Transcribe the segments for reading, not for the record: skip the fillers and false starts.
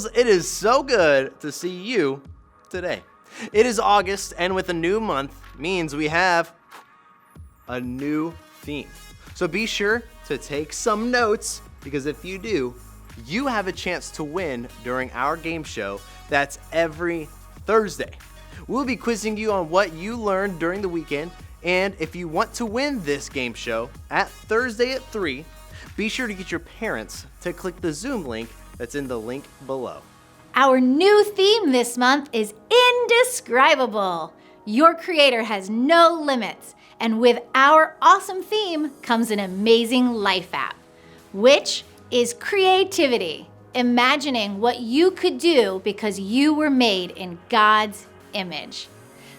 Eagles, it is so good to see you today. It is August, and with a new month means we have a new theme. So be sure to take some notes, because if you do, you have a chance to win during our game show that's every Thursday. We'll be quizzing you on what you learned during the weekend, and if you want to win this game show at Thursday at 3, be sure to get your parents to click the Zoom link that's in the link below. Our new theme this month is Indescribable. Your creator has no limits, and with our awesome theme comes an amazing life app, which is creativity, imagining what you could do because you were made in God's image.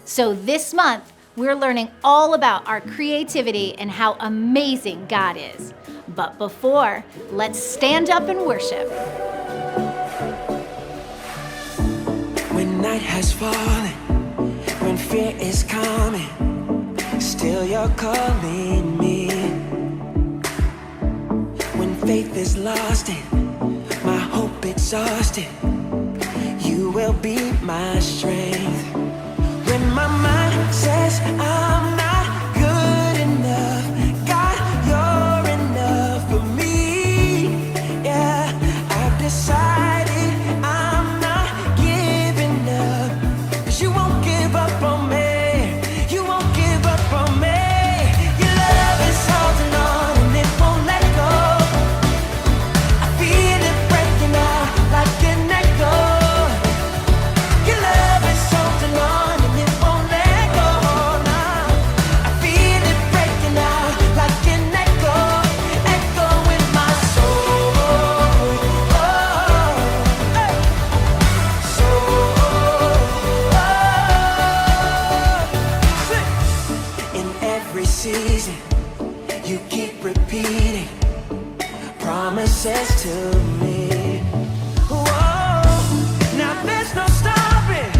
So this month, we're learning all about our creativity and how amazing God is. But before, let's stand up and worship. When night has fallen, when fear is coming, still you're calling me. When faith is lost and my hope exhausted, you will be my strength. When my mind says I'm not good enough, God, you're enough for me. Yeah, I've decided I'm not giving up, 'cause you won't give up on me. You won't give up on me. Your love is holding on and it won't let go. I feel it breaking out like an echo. Your love is holding on and it won't let go now. I feel it breaking out like an echo, echo in my soul. In every season, you keep repeating promises to me. Whoa, now there's no stopping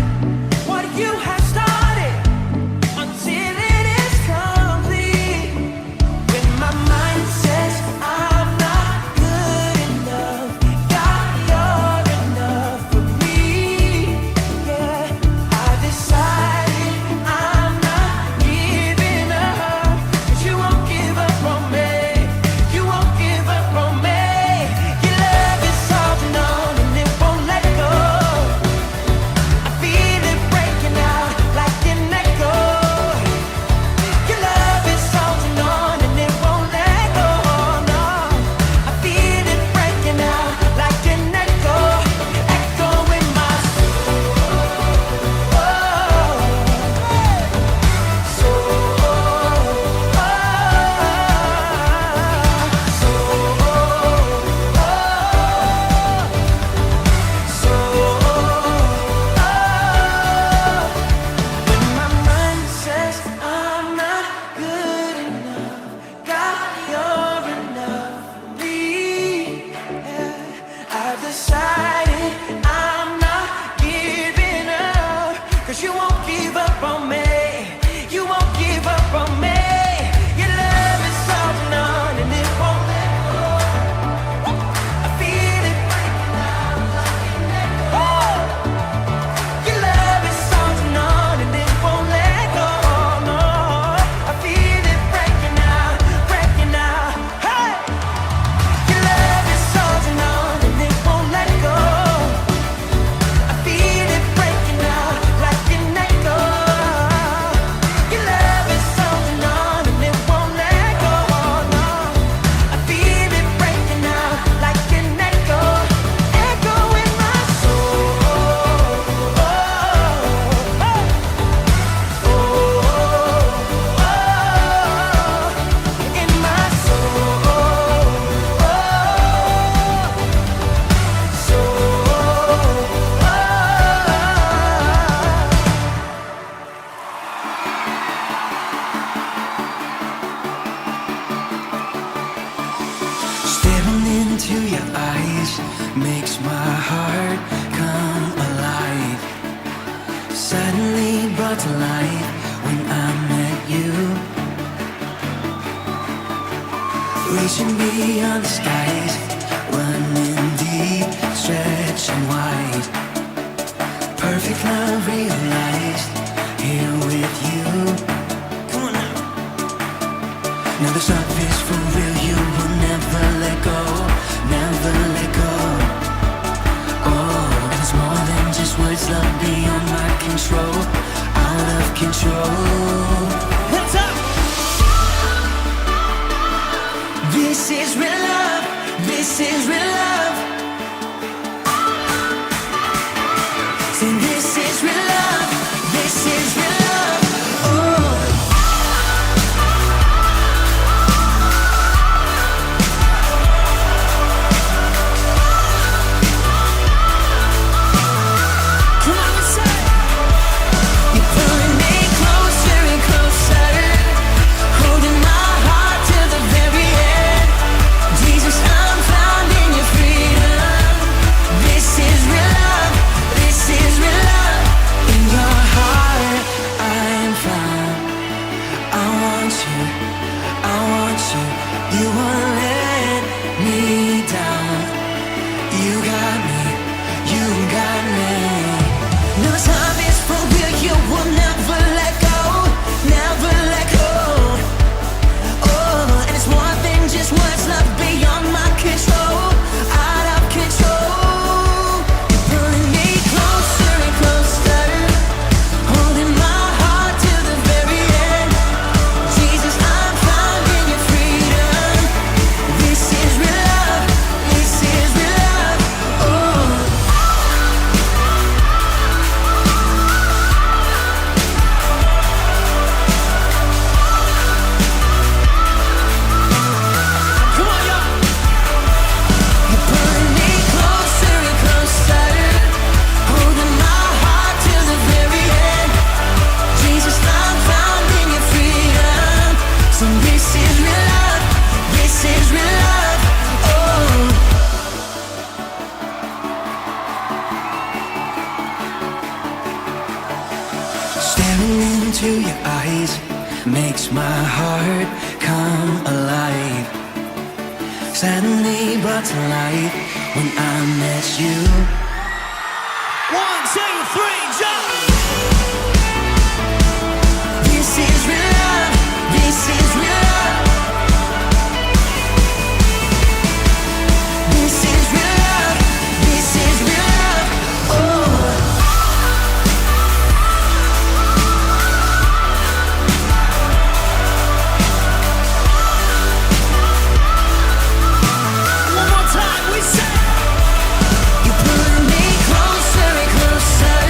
what you have started until it is complete. When my mind says I'm not good enough, God, you're enough for me. Yeah, I decided I'm not giving up, 'cause you won't give up on me. You won't give up on me. Your love is holding on and it won't let go. I feel it breaking out like an echo. Your love is holding on and it won't let go. No, I feel it breaking out like an echo, echo in my When my mind says I'm not good enough, God, you're enough for me. Yeah, I've decided I'm not giving up, 'cause you won't give up on me. You won't give up on me. Your love is holding on and it won't let go. I feel it breaking out like an echo. Your love is holding on and it won't let go. No, I feel it breaking out, breaking out. Hey, your love is holding on and it won't let go. I feel it breaking out like an echo. Your love is holding on and it won't let go. No, I feel it breaking out like an echo, echo in my soul. In my Staring into your eyes makes my heart come alive. Suddenly brought to life when I met you. Reaching beyond the skies, running deep, stretching wide. perfect love realized here with you. Come on now. Now this love is for real, you will never let go, never let go. Oh, and it's more than just words, love beyond my control, out of control. Hands up! This is real love, this is real love. Say this is real love, this is real love. Oh. Come on, let's say. You're pulling me closer and closer, holding my heart till the very end. Jesus, I'm found in your freedom. This is real love, this is real love. In your heart I am found. I want you, I want you. You won't let me down. You got me, you got me. No time is for real, you will never let go, never let go. Oh, and it's more than just words, love beyond my control, out of control. You're pulling me closer and closer, holding my heart till the very end. Jesus, I'm found in your freedom. This is real love, this is real love. Oh. Come on, y'all. You're pulling me closer and closer, holding my heart till the very end. Jesus, I'm found in your freedom. So this is real love, this is real love. Oh. Staring into your eyes makes my heart come alive. Suddenly brought to life when I met you. 1, 2, 3, jump! This is real love, this is real love. This is real love, this is real love. Oh. One more time, we say. You're pulling me closer and closer,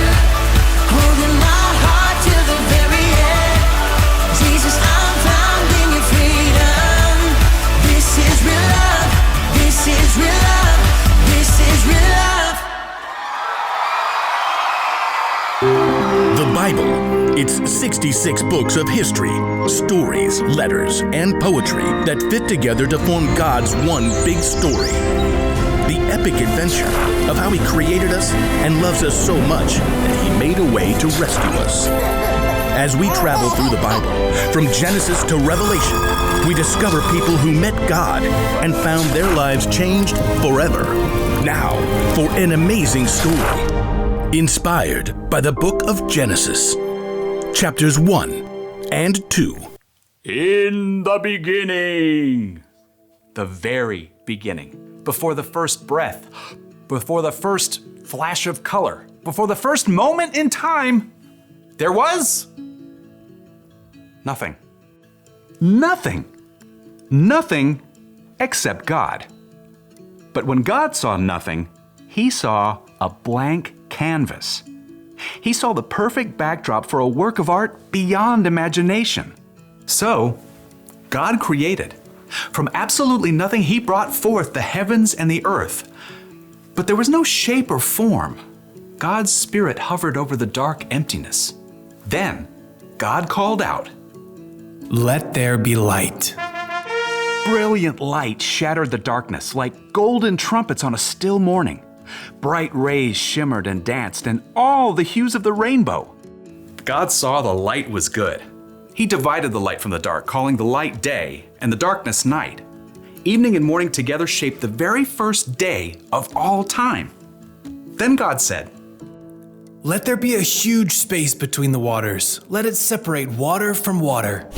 holding my heart till the very end. Jesus, I'm found in your freedom. This is real love, this is real love, this is real love. The Bible. It's 66 books of history, stories, letters, and poetry that fit together to form God's one big story. The epic adventure of how He created us and loves us so much that He made a way to rescue us. As we travel through the Bible, from Genesis to Revelation, we discover people who met God and found their lives changed forever. Now, for an amazing story. Inspired by the book of Genesis, chapters 1 and 2. In the beginning. The very beginning. Before the first breath. Before the first flash of color. Before the first moment in time. There was nothing. Nothing. Nothing except God. But when God saw nothing, He saw a blank canvas. He saw the perfect backdrop for a work of art beyond imagination. So, God created. From absolutely nothing, He brought forth the heavens and the earth. But there was no shape or form. God's Spirit hovered over the dark emptiness. Then, God called out, Let there be light. Brilliant light shattered the darkness like golden trumpets on a still morning. Bright rays shimmered and danced in all the hues of the rainbow. God saw the light was good. He divided the light from the dark, calling the light day and the darkness night. Evening and morning together shaped the very first day of all time. Then God said, Let there be a huge space between the waters. Let it separate water from water.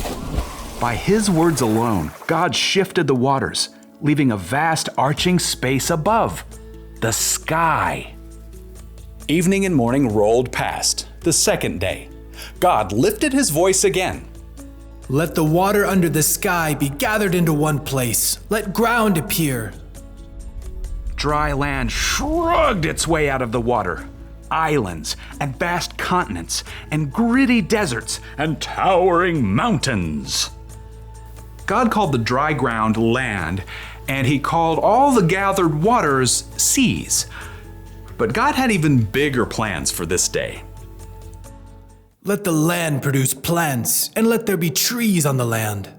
By his words alone, God shifted the waters, leaving a vast arching space above, the sky. Evening and morning rolled past, the second day. God lifted his voice again. Let the water under the sky be gathered into one place. Let ground appear. Dry land shrugged its way out of the water. Islands and vast continents and gritty deserts and towering mountains. God called the dry ground land, and he called all the gathered waters seas. But God had even bigger plans for this day. Let the land produce plants, and let there be trees on the land.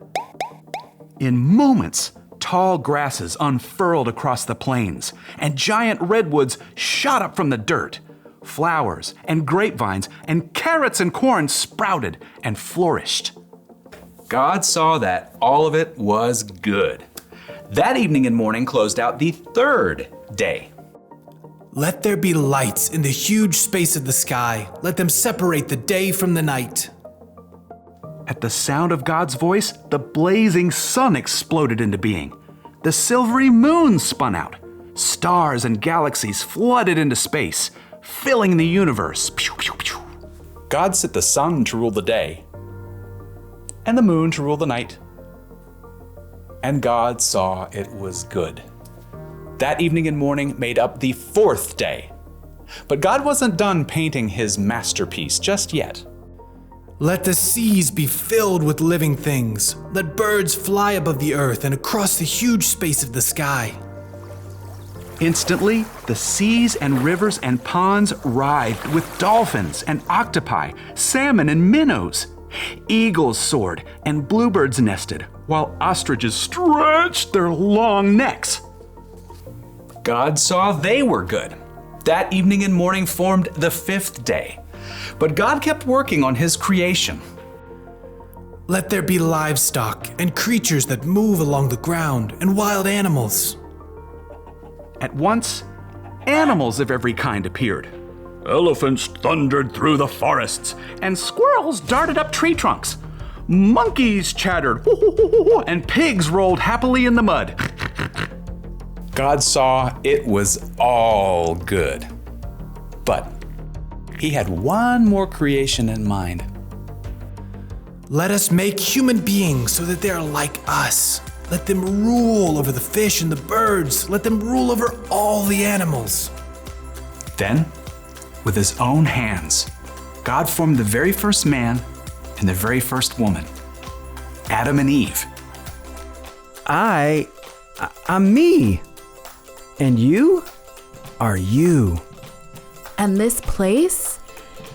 In moments, tall grasses unfurled across the plains, and giant redwoods shot up from the dirt. Flowers and grapevines and carrots and corn sprouted and flourished. God saw that all of it was good. That evening and morning closed out the third day. Let there be lights in the huge space of the sky. Let them separate the day from the night. At the sound of God's voice, the blazing sun exploded into being. The silvery moon spun out. Stars and galaxies flooded into space, filling the universe. Pew, pew, pew. God set the sun to rule the day, and the moon to rule the night. And God saw it was good. That evening and morning made up the fourth day. But God wasn't done painting his masterpiece just yet. Let the seas be filled with living things. Let birds fly above the earth and across the huge space of the sky. Instantly, the seas and rivers and ponds writhed with dolphins and octopi, salmon and minnows. Eagles soared and bluebirds nested, while ostriches stretched their long necks. God saw they were good. That evening and morning formed the fifth day. But God kept working on his creation. Let there be livestock and creatures that move along the ground and wild animals. At once, animals of every kind appeared. Elephants thundered through the forests, and squirrels darted up tree trunks. Monkeys chattered, and pigs rolled happily in the mud. God saw it was all good. But he had one more creation in mind. Let us make human beings so that they are like us. Let them rule over the fish and the birds. Let them rule over all the animals. Then, with his own hands, God formed the very first man and the very first woman, Adam and Eve. I'm me. And you are you. And this place?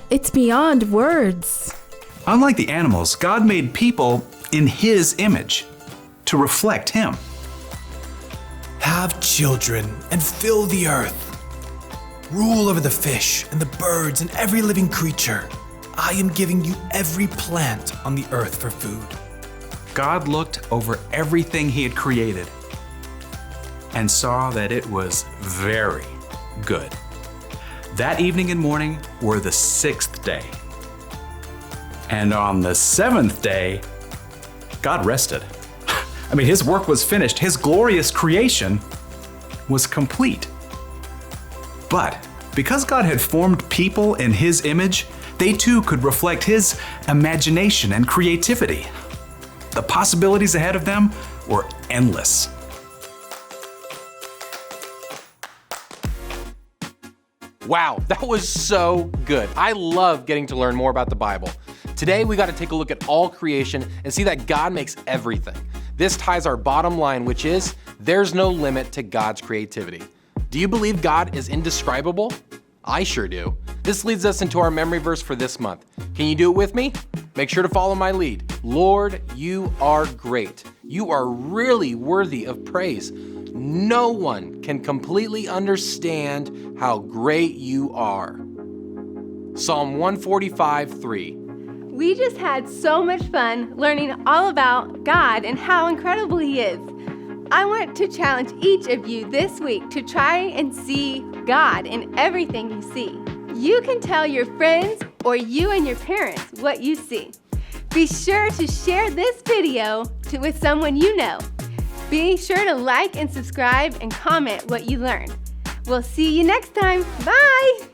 It's beyond words. Unlike the animals, God made people in his image to reflect him. Have children and fill the earth. Rule over the fish and the birds and every living creature. I am giving you every plant on the earth for food. God looked over everything he had created and saw that it was very good. That evening and morning were the sixth day. And on the seventh day, God rested. His work was finished. His glorious creation was complete. But because God had formed people in his image, they too could reflect his imagination and creativity. The possibilities ahead of them were endless. Wow, that was so good. I love getting to learn more about the Bible. Today, we got to take a look at all creation and see that God makes everything. This ties our bottom line, which is there's no limit to God's creativity. Do you believe God is indescribable? I sure do. This leads us into our memory verse for this month. Can you do it with me? Make sure to follow my lead. Lord, you are great. You are really worthy of praise. No one can completely understand how great you are. Psalm 145:3. We just had so much fun learning all about God and how incredible He is. I want to challenge each of you this week to try and see God in everything you see. You can tell your friends or you and your parents what you see. Be sure to share this video with someone you know. Be sure to like and subscribe and comment what you learned. We'll see you next time. Bye!